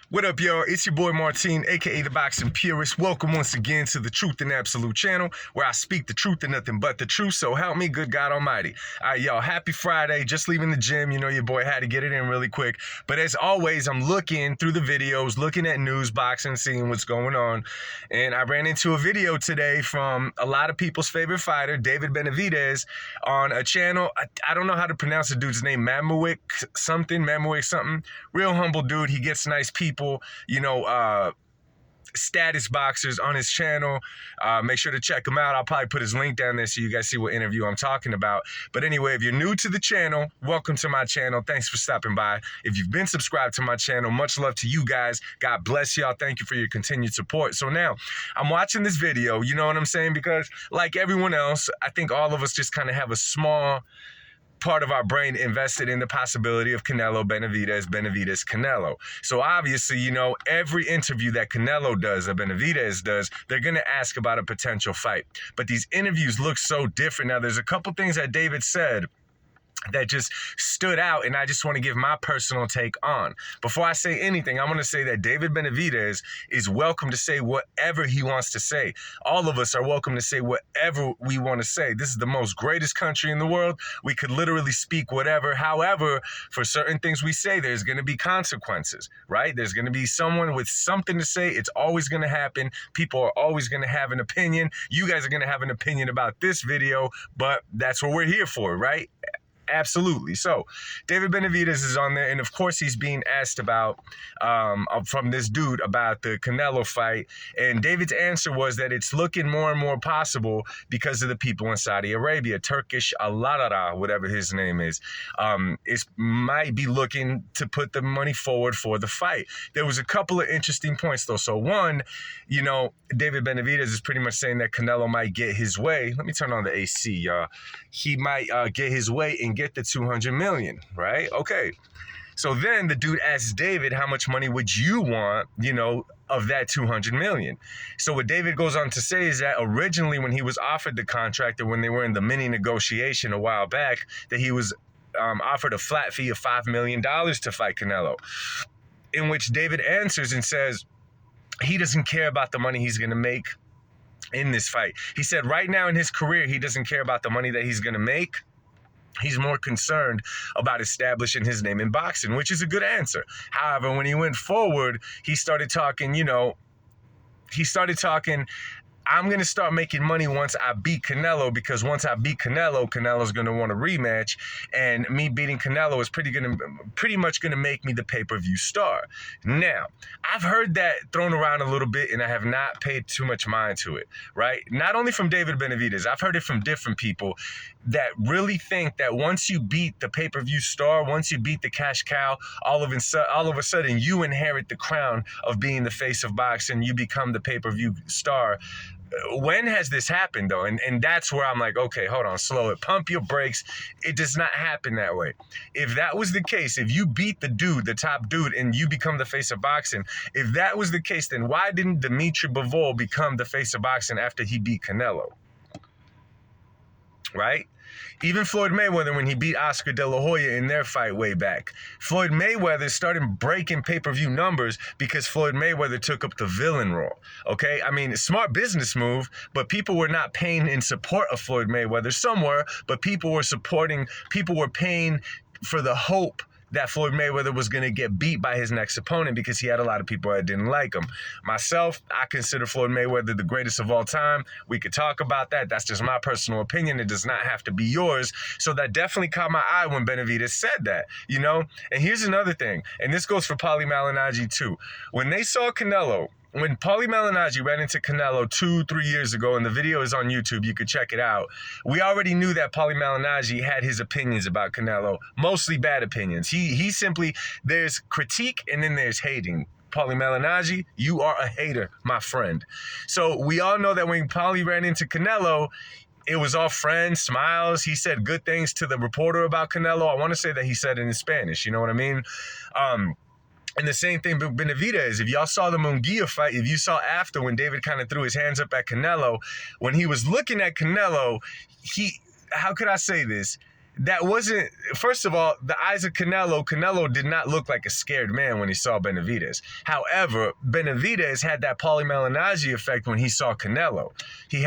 What up, y'all? It's your boy Martine, aka the Boxing Purist. Welcome once again to the Truth and Absolute channel, where I speak the truth and nothing but the truth. So help me, good God Almighty. All right, y'all. Happy Friday. Just leaving the gym. You know your boy had to get it in really quick. But as always, I'm looking through the videos, looking at news, boxing, seeing what's going on. And I ran into a video today from a lot of people's favorite fighter, David Benavidez, on a channel. I don't know how to pronounce the dude's name. Mamawik something. Real humble dude. He gets nice people. Status boxers on his channel. Make sure to check him out. I'll probably put his link down there so you guys see what interview I'm talking about. But anyway, if you're new to the channel, welcome to my channel. Thanks for stopping by. If you've been subscribed to my channel, much love to you guys. God bless y'all. Thank you for your continued support. So now I'm watching this video, you know what I'm saying? Because like everyone else, I think all of us just kind of have a small part of our brain invested in the possibility of Canelo, Benavidez, Canelo. So obviously, you know, every interview that Canelo does or Benavidez does, they're going to ask about a potential fight. But these interviews look so different. Now, there's a couple things that David said that just stood out, and I just want to give my personal take on. Before I say anything, I want to say that David Benavidez is welcome to say whatever he wants to say. All of us are welcome to say whatever we want to say. This is the most greatest country in the world. We could literally speak whatever. However, for certain things we say, there's going to be consequences, right? There's going to be someone with something to say. It's always going to happen. People are always going to have an opinion. You guys are going to have an opinion about this video, but that's what we're here for, right? Absolutely. So David Benavidez is on there, and of course he's being asked about from this dude about the Canelo fight, and David's answer was that it's looking more and more possible because of the people in Saudi Arabia. Turkish Aladara, whatever his name is might be looking to put the money forward for the fight. There was a couple of interesting points though. So one, you know, David Benavidez is pretty much saying that Canelo might get his way. Let me turn on the AC, y'all. He might get his way and get the 200 million, right? Okay. So then the dude asks David, how much money would you want, you know, of that 200 million? So what David goes on to say is that originally when he was offered the contract, or when they were in the mini negotiation a while back, that he was offered a flat fee of $5 million to fight Canelo, in which David answers and says he doesn't care about the money he's going to make in this fight. He said right now in his career, he doesn't care about the money that he's going to make. He's more concerned about establishing his name in boxing, which is a good answer. However, when he went forward, he started talking, I'm going to start making money once I beat Canelo, because once I beat Canelo, Canelo's going to want a rematch, and me beating Canelo is pretty much going to make me the pay-per-view star. Now, I've heard that thrown around a little bit, and I have not paid too much mind to it, right? Not only from David Benavidez, I've heard it from different people that really think that once you beat the pay-per-view star, once you beat the cash cow, all of a sudden you inherit the crown of being the face of boxing. You become the pay-per-view star. When has this happened, though? And that's where I'm like, okay, hold on, slow it. Pump your brakes. It does not happen that way. If that was the case, if you beat the dude, the top dude, and you become the face of boxing, if that was the case, then why didn't Dimitri Bivol become the face of boxing after he beat Canelo? Right? Even Floyd Mayweather, when he beat Oscar De La Hoya in their fight way back, Floyd Mayweather started breaking pay-per-view numbers because Floyd Mayweather took up the villain role, okay? I mean, smart business move, but people were not paying in support of Floyd Mayweather. Some were, but people were paying for the hope that Floyd Mayweather was going to get beat by his next opponent, because he had a lot of people that didn't like him. Myself, I consider Floyd Mayweather the greatest of all time. We could talk about that. That's just my personal opinion. It does not have to be yours. So that definitely caught my eye when Benavidez said that, you know? And here's another thing, and this goes for Paulie Malignaggi too. When they saw Canelo, when Paulie Malignaggi ran into Canelo 2-3 years ago, and the video is on YouTube, you could check it out, we already knew that Paulie Malignaggi had his opinions about Canelo, mostly bad opinions. He simply, there's critique and then there's hating. Paulie Malignaggi, you are a hater, my friend. So we all know that when Paulie ran into Canelo, it was all friends, smiles. He said good things to the reporter about Canelo. I want to say that he said it in Spanish, you know what I mean? And the same thing with Benavidez. If y'all saw the Munguia fight, if you saw after when David kind of threw his hands up at Canelo, when he was looking at Canelo, how could I say this? that wasn't, first of all, the eyes of Canelo did not look like a scared man when he saw Benavidez. However, Benavidez had that Paulie Malignaggi effect when he saw Canelo. He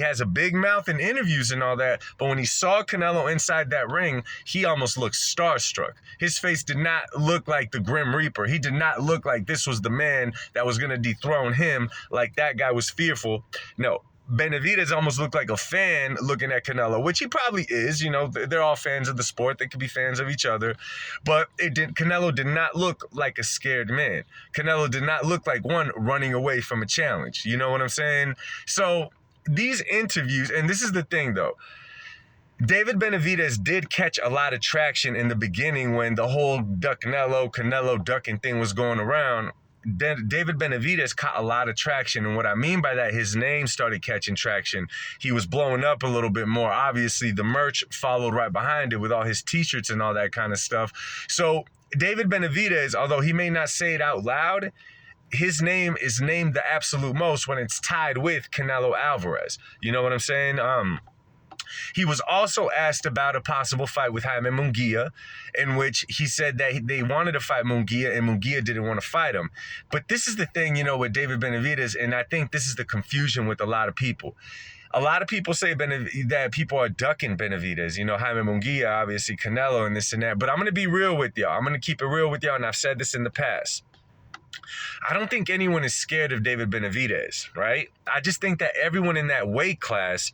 has a big mouth in interviews and all that, but when he saw Canelo inside that ring, he almost looked starstruck. His face did not look like the Grim Reaper. He did not look like this was the man that was going to dethrone him, like that guy was fearful. No. Benavidez almost looked like a fan looking at Canelo, which he probably is. You know, they're all fans of the sport. They could be fans of each other. But Canelo did not look like a scared man. Canelo did not look like one running away from a challenge. You know what I'm saying? So these interviews, and this is the thing though, David Benavidez did catch a lot of traction in the beginning when the whole Canelo ducking thing was going around. David Benavidez caught a lot of traction, and what I mean by that, his name started catching traction. He was blowing up a little bit more. Obviously, the merch followed right behind it with all his t-shirts and all that kind of stuff. So David Benavidez, although he may not say it out loud, his name is named the absolute most when it's tied with Canelo Alvarez. You know what I'm saying? He was also asked about a possible fight with Jaime Munguia, in which he said that they wanted to fight Munguia and Munguia didn't want to fight him. But this is the thing, you know, with David Benavidez, and I think this is the confusion with a lot of people. A lot of people say that people are ducking Benavidez, you know, Jaime Munguia, obviously Canelo and this and that. But I'm going to be real with y'all. I'm going to keep it real with y'all, and I've said this in the past. I don't think anyone is scared of David Benavidez, right? I just think that everyone in that weight class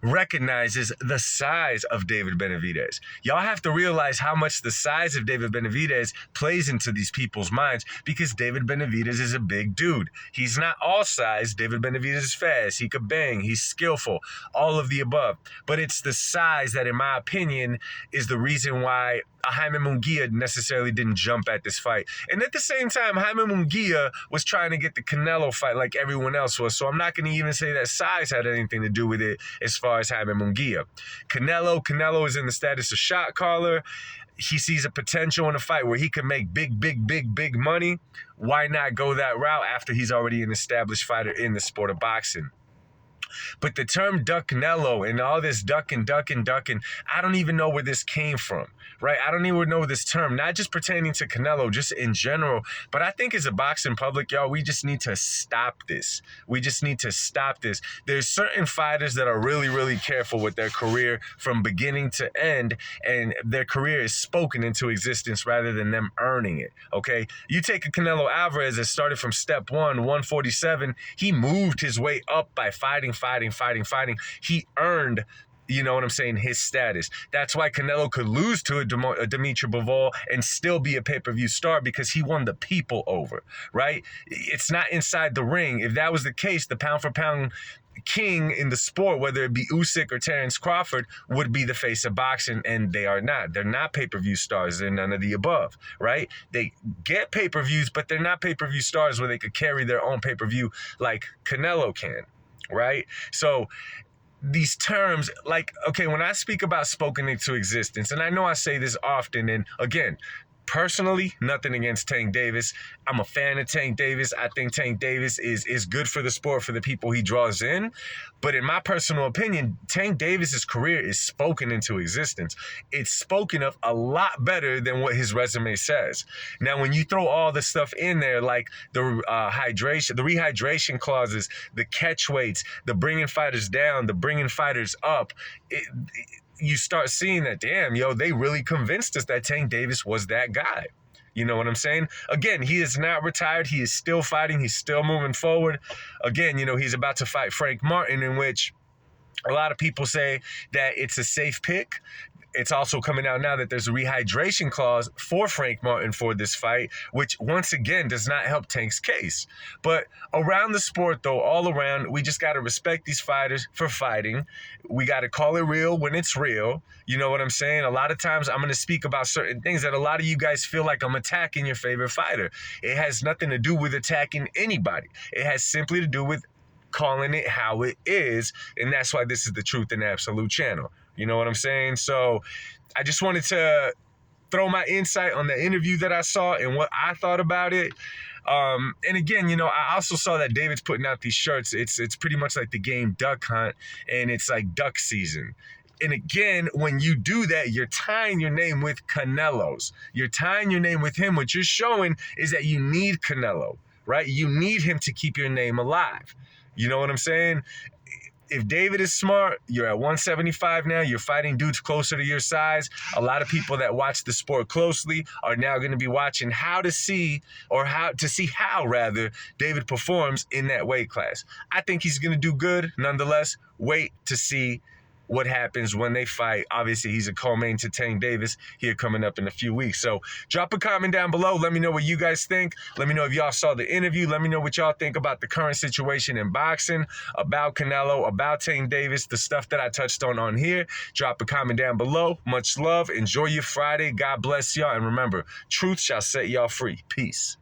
recognizes the size of David Benavidez. Y'all have to realize how much the size of David Benavidez plays into these people's minds, because David Benavidez is a big dude. He's not all size. David Benavidez is fast. He could bang. He's skillful. All of the above. But it's the size that, in my opinion, is the reason why Jaime Munguia necessarily didn't jump at this fight. And at the same time, Jaime Munguia was trying to get the Canelo fight like everyone else was. So I'm not going to even say that size had anything to do with it as far as Jaime Munguia. Canelo is in the status of shot caller. He sees a potential in a fight where he can make big money. Why not go that route after he's already an established fighter in the sport of boxing? But the term duck Canelo and all this ducking, I don't even know where this came from, right? I don't even know this term, not just pertaining to Canelo, just in general. But I think as a boxing public, y'all, we just need to stop this. We just need to stop this. There's certain fighters that are really careful with their career from beginning to end, and their career is spoken into existence rather than them earning it, okay? You take a Canelo Alvarez that started from step 147, he moved his way up by fighting. He earned, you know what I'm saying, his status. That's why Canelo could lose to a Dimitri Bivol and still be a pay-per-view star, because he won the people over, right? It's not inside the ring. If that was the case, the pound-for-pound king in the sport, whether it be Usyk or Terrence Crawford, would be the face of boxing, and they are not. They're not pay-per-view stars. They're none of the above, right? They get pay-per-views, but they're not pay-per-view stars where they could carry their own pay-per-view like Canelo can. Right? So these terms, like, okay, when I speak about spoken into existence, and I know I say this often, and again, personally, nothing against Tank Davis. I'm a fan of Tank Davis. I think Tank Davis is good for the sport, for the people he draws in. But in my personal opinion, Tank Davis's career is spoken into existence. It's spoken of a lot better than what his resume says. Now, when you throw all the stuff in there, like the hydration, the rehydration clauses, the catch weights, the bringing fighters down, the bringing fighters up, you start seeing that, damn, yo, they really convinced us that Tank Davis was that guy. You know what I'm saying? Again, he is not retired. He is still fighting. He's still moving forward. Again, you know, he's about to fight Frank Martin, in which a lot of people say that it's a safe pick. It's also coming out now that there's a rehydration clause for Frank Martin for this fight, which once again does not help Tank's case. But around the sport, though, all around, we just got to respect these fighters for fighting. We got to call it real when it's real. You know what I'm saying? A lot of times I'm going to speak about certain things that a lot of you guys feel like I'm attacking your favorite fighter. It has nothing to do with attacking anybody. It has simply to do with calling it how it is, and that's why this is the Truth and Absolute channel. You know what I'm saying? So I just wanted to throw my insight on the interview that I saw and what I thought about it. And again, you know, I also saw that David's putting out these shirts. It's pretty much like the game Duck Hunt, and it's like duck season. And again, when you do that, you're tying your name with Canelo's. You're tying your name with him. What you're showing is that you need Canelo, right? You need him to keep your name alive. You know what I'm saying? If David is smart, you're at 175 now. You're fighting dudes closer to your size. A lot of people that watch the sport closely are now going to be watching how David performs in that weight class. I think he's going to do good. Nonetheless, wait to see what happens when they fight. Obviously, he's a co-main to Tank Davis here coming up in a few weeks. So drop a comment down below. Let me know what you guys think. Let me know if y'all saw the interview. Let me know what y'all think about the current situation in boxing, about Canelo, about Tank Davis, the stuff that I touched on here. Drop a comment down below. Much love. Enjoy your Friday. God bless y'all. And remember, truth shall set y'all free. Peace.